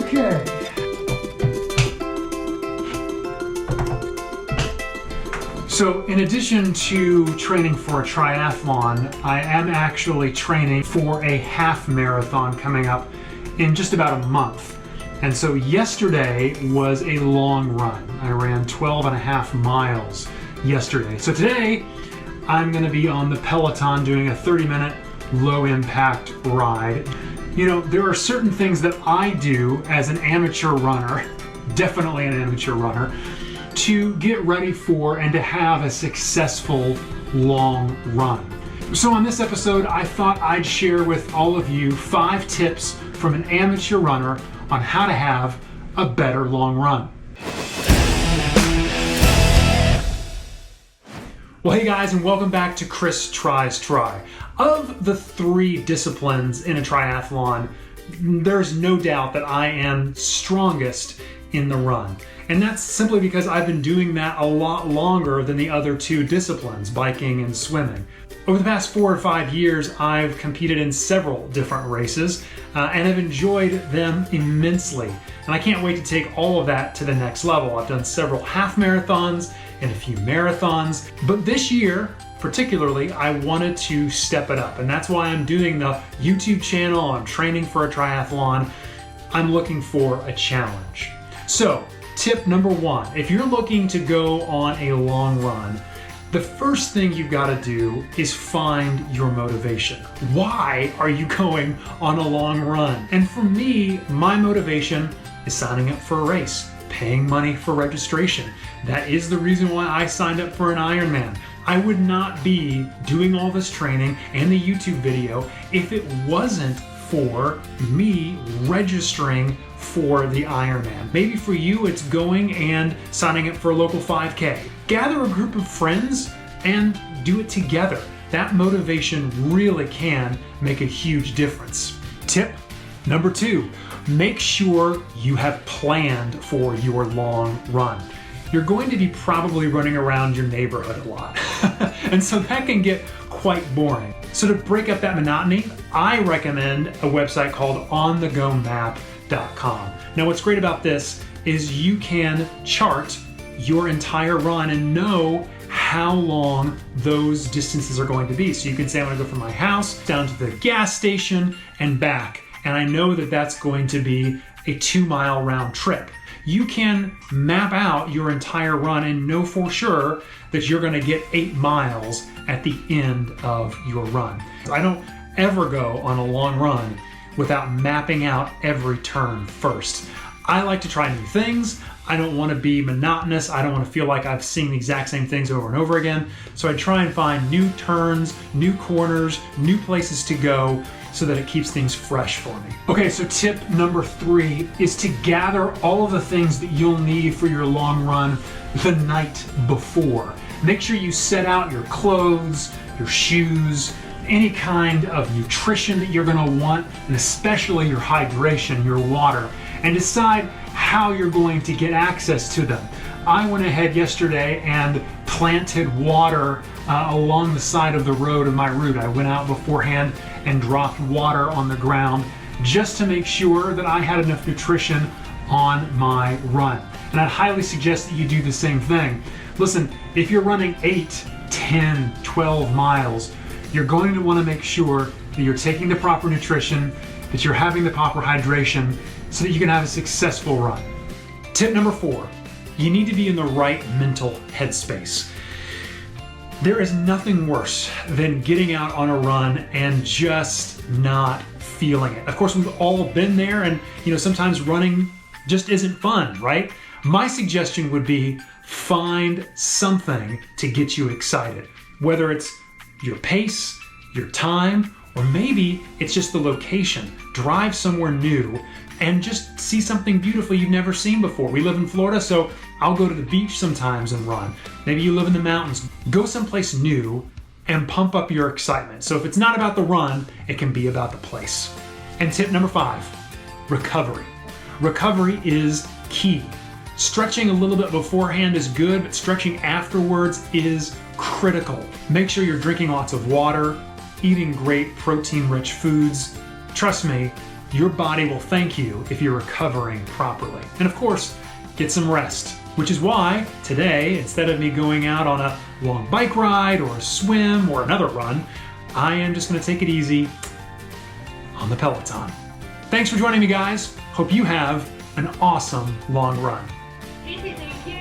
Okay. So in addition to training for a triathlon, I am actually training for a half marathon coming up in just about a month. And so yesterday was a long run. I ran 12 and a half miles yesterday. So today I'm gonna be on the Peloton doing a 30-minute low impact ride. You know, there are certain things that I do as an amateur runner, definitely an amateur runner, to get ready for and to have a successful long run. So on this episode, I thought I'd share with all of you 5 tips from an amateur runner on how to have a better long run. Well, hey guys, and welcome back to Chris Tries Tri. Of the 3 disciplines in a triathlon, there's no doubt that I am strongest in the run. And that's simply because I've been doing that a lot longer than the other 2 disciplines, biking and swimming. Over the past 4 or 5 years, I've competed in several different races and have enjoyed them immensely. And I can't wait to take all of that to the next level. I've done several half marathons and a few marathons, but this year, particularly, I wanted to step it up. And that's why I'm doing the YouTube channel. I'm training for a triathlon. I'm looking for a challenge. So, tip number 1, if you're looking to go on a long run, the first thing you've got to do is find your motivation. Why are you going on a long run? And for me, my motivation is signing up for a race, paying money for registration. That is the reason why I signed up for an Ironman. I would not be doing all this training and the YouTube video if it wasn't for me registering for the Ironman. Maybe for you, it's going and signing up for a local 5K. Gather a group of friends and do it together. That motivation really can make a huge difference. Tip number 2, make sure you have planned for your long run. You're going to be probably running around your neighborhood a lot. And so that can get quite boring. So to break up that monotony, I recommend a website called onthegomap.com. Now what's great about this is you can chart your entire run and know how long those distances are going to be. So you can say, I'm gonna go from my house down to the gas station and back. And I know that that's going to be a 2-mile round trip. You can map out your entire run and know for sure that you're gonna get 8 miles at the end of your run. I don't ever go on a long run without mapping out every turn first. I like to try new things. I don't want to be monotonous. I don't want to feel like I've seen the exact same things over and over again. So I try and find new turns, new corners, new places to go so that it keeps things fresh for me. Okay, so tip number 3 is to gather all of the things that you'll need for your long run the night before. Make sure you set out your clothes, your shoes, any kind of nutrition that you're gonna want, and especially your hydration, your water, and decide how you're going to get access to them. I went ahead yesterday and planted water along the side of the road of my route. I went out beforehand and dropped water on the ground just to make sure that I had enough nutrition on my run. And I'd highly suggest that you do the same thing. Listen, if you're running 8, 10, 12 miles, you're going to want to make sure that you're taking the proper nutrition, that you're having the proper hydration, so that you can have a successful run. Tip number 4, you need to be in the right mental headspace. There is nothing worse than getting out on a run and just not feeling it. Of course, we've all been there, and sometimes running just isn't fun, right? My suggestion would be find something to get you excited, whether it's your pace, your time, or maybe it's just the location. Drive somewhere new and just see something beautiful you've never seen before. We live in Florida, so I'll go to the beach sometimes and run. Maybe you live in the mountains. Go someplace new and pump up your excitement. So if it's not about the run, it can be about the place. And tip number 5, recovery. Recovery is key. Stretching a little bit beforehand is good, but stretching afterwards is critical. Make sure you're drinking lots of water, eating great protein-rich foods. Trust me, your body will thank you if you're recovering properly. And of course, get some rest, which is why today, instead of me going out on a long bike ride or a swim or another run, I am just gonna take it easy on the Peloton. Thanks for joining me, guys. Hope you have an awesome long run. Thank you.